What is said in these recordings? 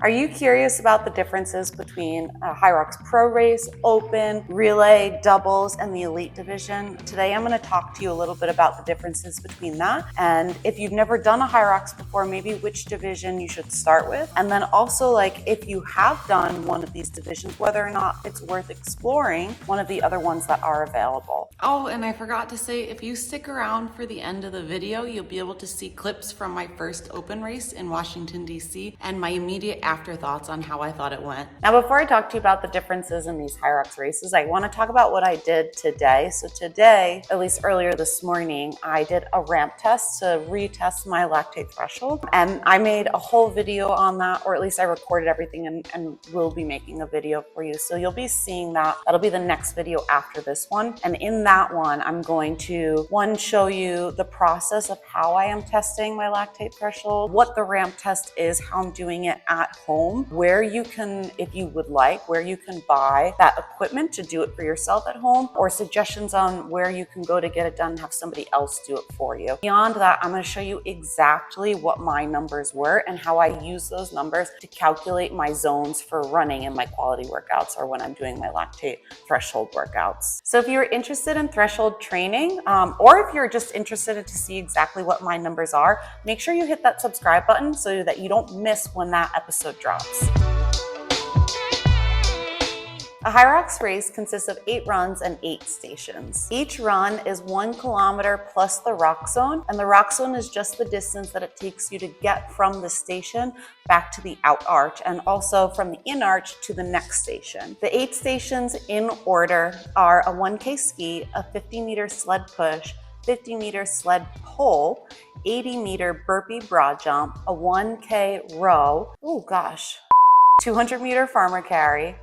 Are you curious about the differences between a HYROX Pro Race, Open, Relay, Doubles, and the Elite Division? Today I'm going to talk to you a little bit about the differences between that, and if you've never done a HYROX before, maybe which division you should start with, and then also like if you have done one of these divisions, whether or not it's worth exploring one of the other ones that are available. Oh, and I forgot to say, if you stick around for the end of the video, you'll be able to see clips from my first Open race in Washington, D.C., and my immediate afterthoughts on how I thought it went. Now, before I talk to you about the differences in these HYROX races, I want to talk about what I did today. So today, at least earlier this morning, I did a ramp test to retest my lactate threshold. And I made a whole video on that, or at least I recorded everything and will be making a video for you. So you'll be seeing that. That'll be the next video after this one. And in that one, I'm going to, one, show you the process of how I am testing my lactate threshold, what the ramp test is, how I'm doing it at home, where you can, if you would like, where you can buy that equipment to do it for yourself at home, or suggestions on where you can go to get it done and have somebody else do it for you. Beyond that, I'm going to show you exactly what my numbers were and how I use those numbers to calculate my zones for running in my quality workouts or when I'm doing my lactate threshold workouts. So if you're interested in threshold training, or if you're just interested to see exactly what my numbers are, make sure you hit that subscribe button so that you don't miss when that episode drops. A HYROX race consists of 8 runs and 8 stations. Each run is 1 kilometer plus the rock zone, and the rock zone is just the distance that it takes you to get from the station back to the out arch, and also from the in arch to the next station. The 8 stations in order are a 1K ski, a 50-meter sled push, 50-meter sled pull, 80-meter burpee broad jump, a 1K row, 200-meter farmer carry,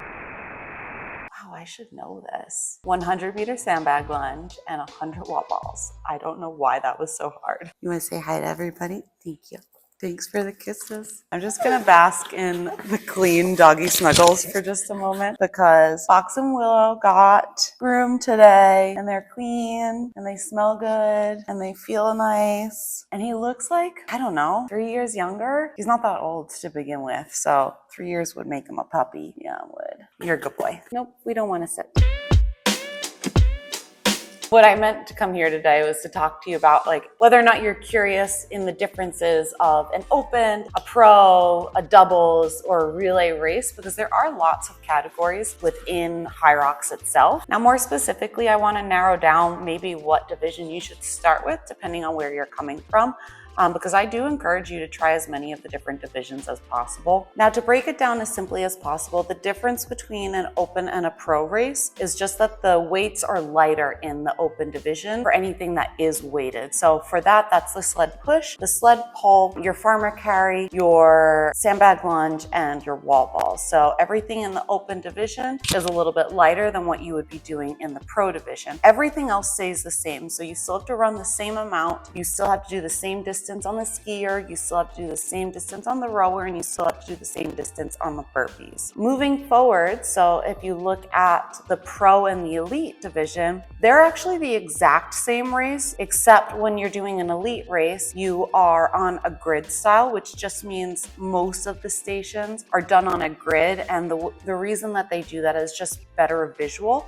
I should know this, 100-meter sandbag lunge, and 100 wall balls. I don't know why that was so hard. You want to say hi to everybody? Thank you. Thanks for the kisses. I'm just gonna bask in the clean doggy snuggles for just a moment because Fox and Willow got groomed today and they're clean and they smell good and they feel nice. And he looks like, I don't know, 3 years younger. He's not that old to begin with, so 3 years would make him a puppy. Yeah, it would. You're a good boy. Nope, we don't want to sit. What I meant to come here today was to talk to you about like whether or not you're curious in the differences of an open, a pro, a doubles, or a relay race, because there are lots of categories within HYROX itself. Now, more specifically, I want to narrow down maybe what division you should start with, depending on where you're coming from. Because I do encourage you to try as many of the different divisions as possible. Now, to break it down as simply as possible, the difference between an open and a pro race is just that the weights are lighter in the open division for anything that is weighted. So for that, that's the sled push, the sled pull, your farmer carry, your sandbag lunge, and your wall balls. So everything in the open division is a little bit lighter than what you would be doing in the pro division. Everything else stays the same. So you still have to run the same amount. You still have to do the same distance on the skier, you still have to do the same distance on the rower, and you still have to do the same distance on the burpees. Moving forward, so if you look at the pro and the elite division, they're actually the exact same race, except when you're doing an elite race, you are on a grid style, which just means most of the stations are done on a grid, and the reason that they do that is just better visual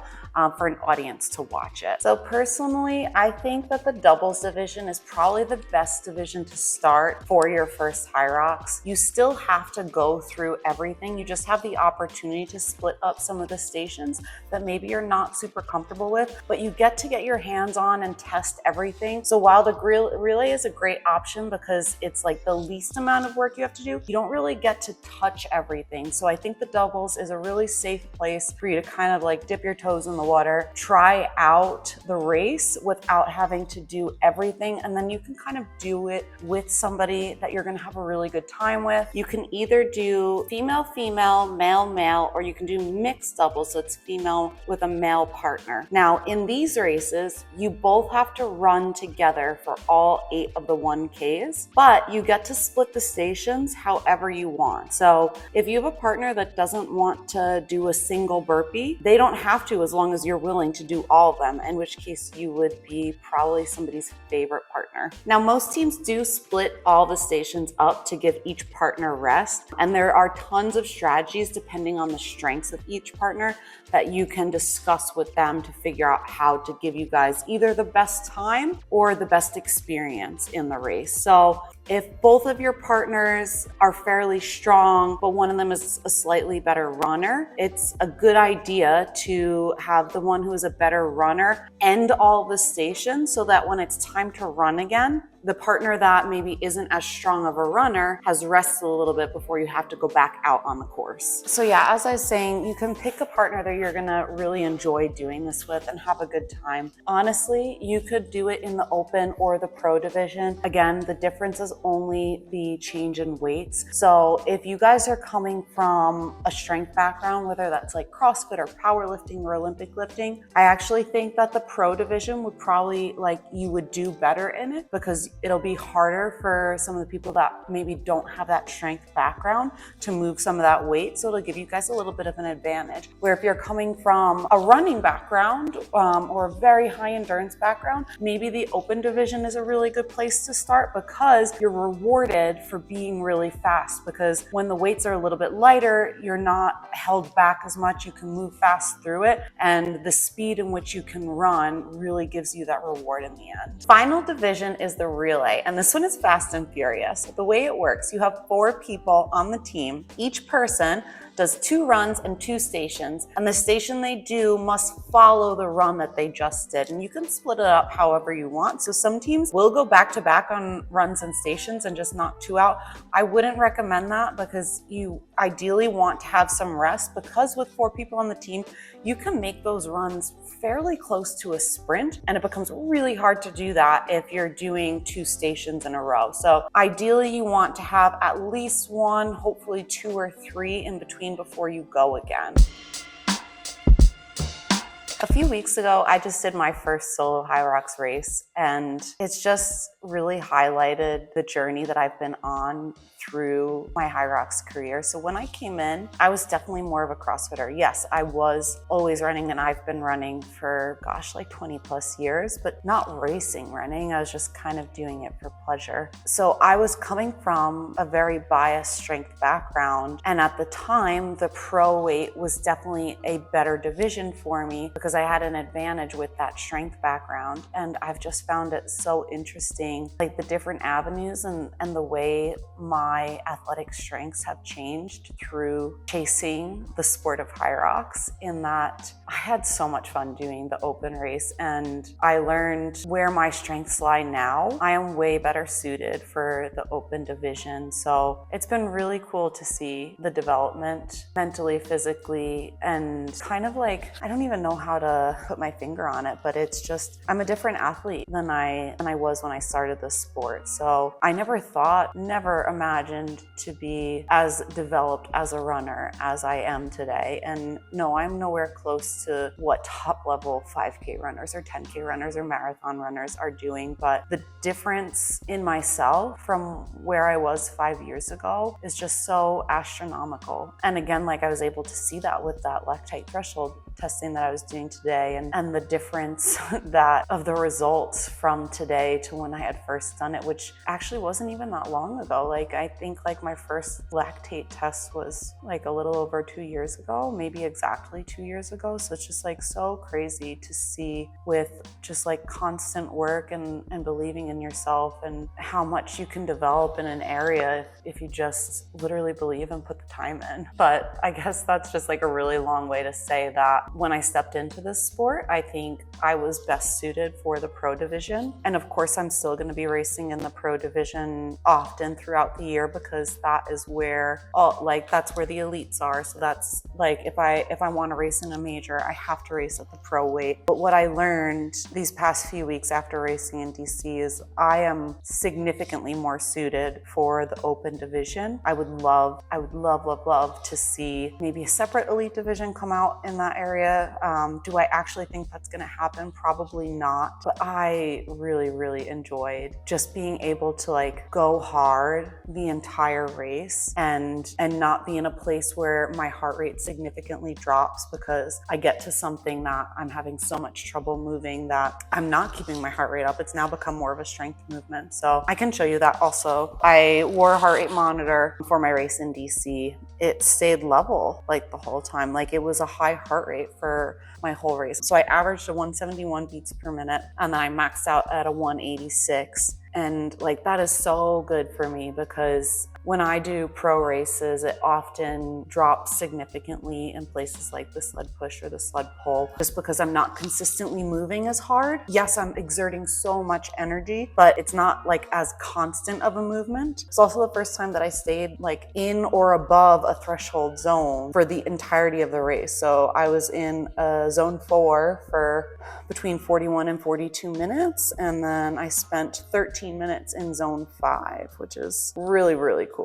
for an audience to watch it. So personally, I think that the doubles division is probably the best division to start for your first HYROX. You still have to go through everything. You just have the opportunity to split up some of the stations that maybe you're not super comfortable with, but you get to get your hands on and test everything. So while the relay is a great option because it's like the least amount of work you have to do, you don't really get to touch everything. So I think the doubles is a really safe place for you to kind of like dip your toes in the water, try out the race without having to do everything, and then you can kind of do it with somebody that you're going to have a really good time with. You can either do female-female, male-male, or you can do mixed doubles, so it's female with a male partner. Now, in these races, you both have to run together for all 8 of the 1Ks, but you get to split the stations however you want. So if you have a partner that doesn't want to do a single burpee, they don't have to, as long as as you're willing to do all of them, in which case you would be probably somebody's favorite partner. Now, most teams do split all the stations up to give each partner rest, and there are tons of strategies depending on the strengths of each partner that you can discuss with them to figure out how to give you guys either the best time or the best experience in the race. So if both of your partners are fairly strong, but one of them is a slightly better runner, it's a good idea to have the one who is a better runner end all the stations so that when it's time to run again, the partner that maybe isn't as strong of a runner has rested a little bit before you have to go back out on the course. So yeah, as I was saying, you can pick a partner that you're gonna really enjoy doing this with and have a good time. Honestly, you could do it in the open or the pro division. Again, the difference is only the change in weights. So if you guys are coming from a strength background, whether that's like CrossFit or powerlifting or Olympic lifting, I actually think that the pro division would probably, like, you would do better in it because it'll be harder for some of the people that maybe don't have that strength background to move some of that weight. So it'll give you guys a little bit of an advantage. Where if you're coming from a running background or a very high endurance background, maybe the open division is a really good place to start because you're rewarded for being really fast. Because when the weights are a little bit lighter, you're not held back as much. You can move fast through it. And the speed in which you can run really gives you that reward in the end. Final division is the relay, and this one is fast and furious. The way it works, you have 4 people on the team. Each person does 2 runs and 2 stations, and the station they do must follow the run that they just did. And you can split it up however you want. So some teams will go back to back on runs and stations and just knock 2 out. I wouldn't recommend that because you ideally want to have some rest, because with 4 people on the team, you can make those runs fairly close to a sprint, and it becomes really hard to do that if you're doing 2 stations in a row. So ideally you want to have at least 1, hopefully 2 or 3 in between before you go again. A few weeks ago, I just did my first solo HYROX race, and it's just really highlighted the journey that I've been on through my HYROX career. So when I came in, I was definitely more of a CrossFitter. Yes, I was always running, and I've been running for, gosh, like 20 plus years, but not racing running. I was just kind of doing it for pleasure. So I was coming from a very biased strength background. And at the time, the pro weight was definitely a better division for me because I had an advantage with that strength background. And I've just found it so interesting, like the different avenues and the way my athletic strengths have changed through chasing the sport of HYROX, in that I had so much fun doing the open race, and I learned where my strengths lie now. I am way better suited for the open division. So it's been really cool to see the development mentally, physically, and kind of like, I don't even know how to put my finger on it, but it's just, I'm a different athlete than I was when I started this sport. So I never imagined to be as developed as a runner as I am today. And no, I'm nowhere close to what top level 5K runners or 10K runners or marathon runners are doing. But the difference in myself from where I was 5 years ago is just so astronomical. And again, like, I was able to see that with that lactate threshold testing that I was doing today, and the difference that of the results from today to when I had first done it, which actually wasn't even that long ago. Like, I think like my first lactate test was like a little over 2 years ago, maybe exactly 2 years ago. So it's just like so crazy to see, with just like constant work and believing in yourself, and how much you can develop in an area if you just literally believe and put the time in. But I guess that's just like a really long way to say that when I stepped into this sport, I think I was best suited for the pro division. And of course, I'm still going to be racing in the pro division often throughout the year, because that is where that's where the elites are. So that's like, if I want to race in a major, I have to race at the pro weight. But what I learned these past few weeks after racing in DC is I am significantly more suited for the open division. I would love to see maybe a separate elite division come out in that area Do I actually think that's gonna happen? Probably not. But I really, really enjoyed just being able to like go hard the entire race and not be in a place where my heart rate significantly drops because I get to something that I'm having so much trouble moving that I'm not keeping my heart rate up. It's now become more of a strength movement. So I can show you that also. I wore a heart rate monitor for my race in DC. It stayed level like the whole time. Like it was a high heart rate for my whole race. So I averaged a 171 beats per minute and then I maxed out at a 186. And like that is so good for me because when I do pro races, it often drops significantly in places like the sled push or the sled pull, just because I'm not consistently moving as hard. Yes, I'm exerting so much energy, but it's not like as constant of a movement. It's also the first time that I stayed like in or above a threshold zone for the entirety of the race. So I was in zone 4 for between 41 and 42 minutes. And then I spent 13 minutes in zone 5, which is really, really cool.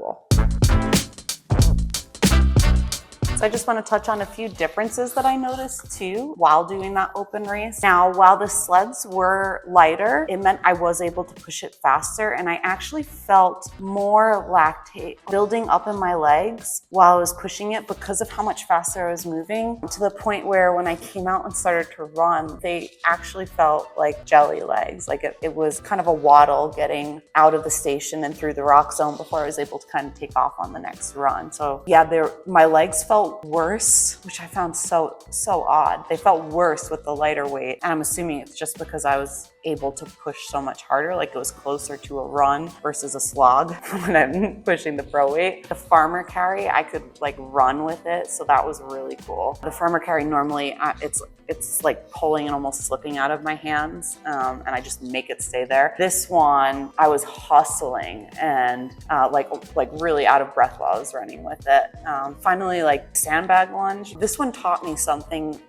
So I just want to touch on a few differences that I noticed too while doing that open race. Now, while the sleds were lighter, it meant I was able to push it faster and I actually felt more lactate building up in my legs while I was pushing it because of how much faster I was moving, to the point where when I came out and started to run, they actually felt like jelly legs. Like it was kind of a waddle getting out of the station and through the rock zone before I was able to kind of take off on the next run. So yeah, my legs felt worse, which I found so odd. They felt worse with the lighter weight. And I'm assuming it's just because I was able to push so much harder, like it was closer to a run versus a slog when I'm pushing the pro weight. The farmer carry, I could like run with it, so that was really cool. The farmer carry normally, it's like pulling and almost slipping out of my hands, and I just make it stay there. This one, I was hustling and like really out of breath while I was running with it. Finally, like sandbag lunge. This one taught me something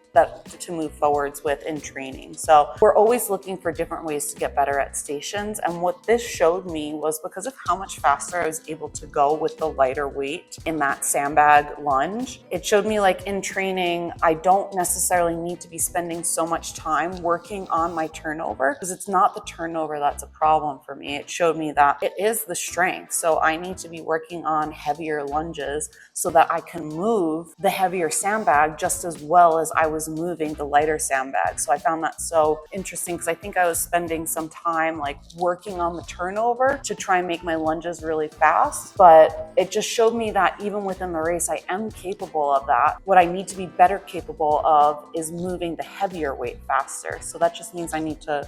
to move forwards with in training. So we're always looking for different ways to get better at stations. And what this showed me was because of how much faster I was able to go with the lighter weight in that sandbag lunge, it showed me like in training, I don't necessarily need to be spending so much time working on my turnover because it's not the turnover that's a problem for me. It showed me that it is the strength. So I need to be working on heavier lunges so that I can move the heavier sandbag just as well as I was moving the lighter sandbag. So I found that so interesting because I think I was spending some time like working on the turnover to try and make my lunges really fast. But it just showed me that even within the race, I am capable of that. What I need to be better capable of is moving the heavier weight faster. So that just means I need to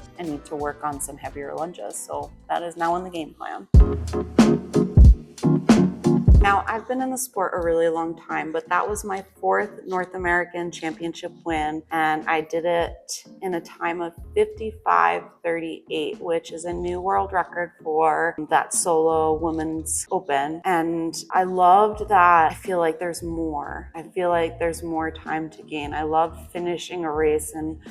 work on some heavier lunges. So that is now in the game plan. Now, I've been in the sport a really long time, but that was my 4th North American Championship win, and I did it in a time of 55:38, which is a new world record for that solo women's open. And I loved that. I feel like there's more. I feel like there's more time to gain. I love finishing a race and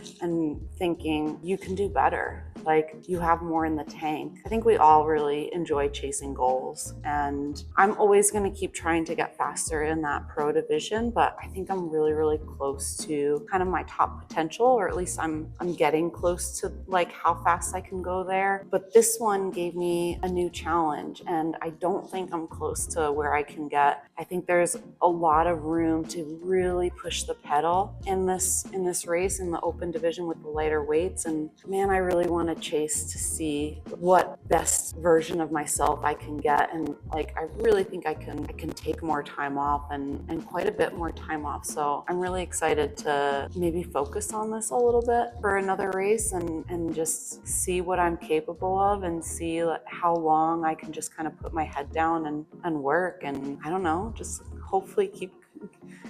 thinking you can do better. Like you have more in the tank. I think we all really enjoy chasing goals, and I'm always going to keep trying to get faster in that pro division, but I think I'm really, really close to kind of my top potential, or at least I'm getting close to like how fast I can go there. But this one gave me a new challenge, and I don't think I'm close to where I can get. I think there's a lot of room to really push the pedal in this race in the open division with the lighter weights. And man, I really want to chase to see what best version of myself I can get. And like, I really think I can take more time off and quite a bit more time off. So I'm really excited to maybe focus on this a little bit for another race and just see what I'm capable of and see how long I can just kind of put my head down and work. And I don't know, just hopefully keep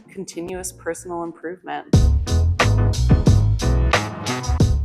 continuous personal improvement.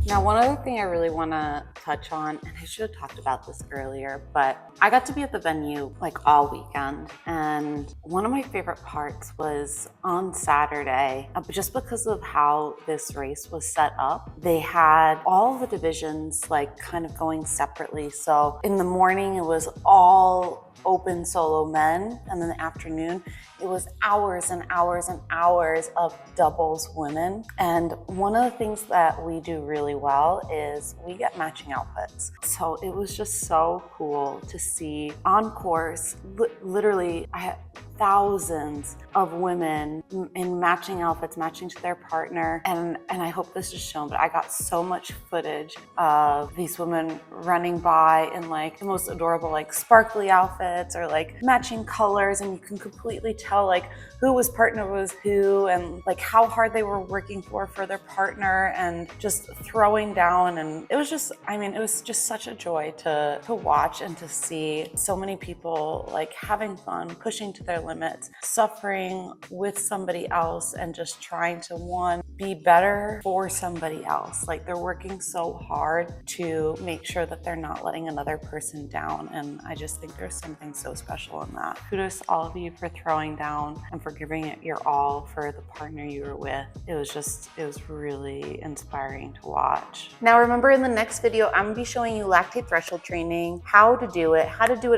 Now, one other thing I really want to touch on, and I should have talked about this earlier, but I got to be at the venue like all weekend. And one of my favorite parts was on Saturday, just because of how this race was set up. They had all the divisions like kind of going separately. So in the morning, it was all open solo men, and in the afternoon it was hours and hours and hours of doubles women. And one of the things that we do really well is we get matching outfits. So it was just so cool to see on course, literally I had thousands of women in matching outfits, matching to their partner. And I hope this is shown, but I got so much footage of these women running by in like the most adorable, like sparkly outfits or like matching colors. And you can completely tell like who was partner with who and like how hard they were working for their partner and just throwing down. And it was just, I mean, it was just such a joy to watch and to see so many people like having fun, pushing to their limits, suffering with somebody else and just trying to, one, be better for somebody else. Like they're working so hard to make sure that they're not letting another person down. And I just think there's something so special in that. Kudos to all of you for throwing down and for giving it your all for the partner you were with. It was really inspiring to watch. Now remember, in the next video, I'm gonna be showing you lactate threshold training, how to do it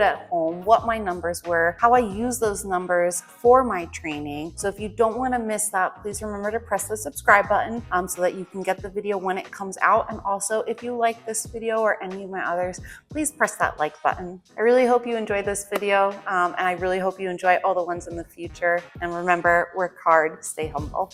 at home, what my numbers were, how I use those numbers for my training. So if you don't wanna miss that, please remember to press the subscribe button so that you can get the video when it comes out. And also, if you like this video or any of my others, please press that like button. I really hope you enjoyed this video, and I really hope you enjoy all the ones in the future. And remember, work hard, stay humble.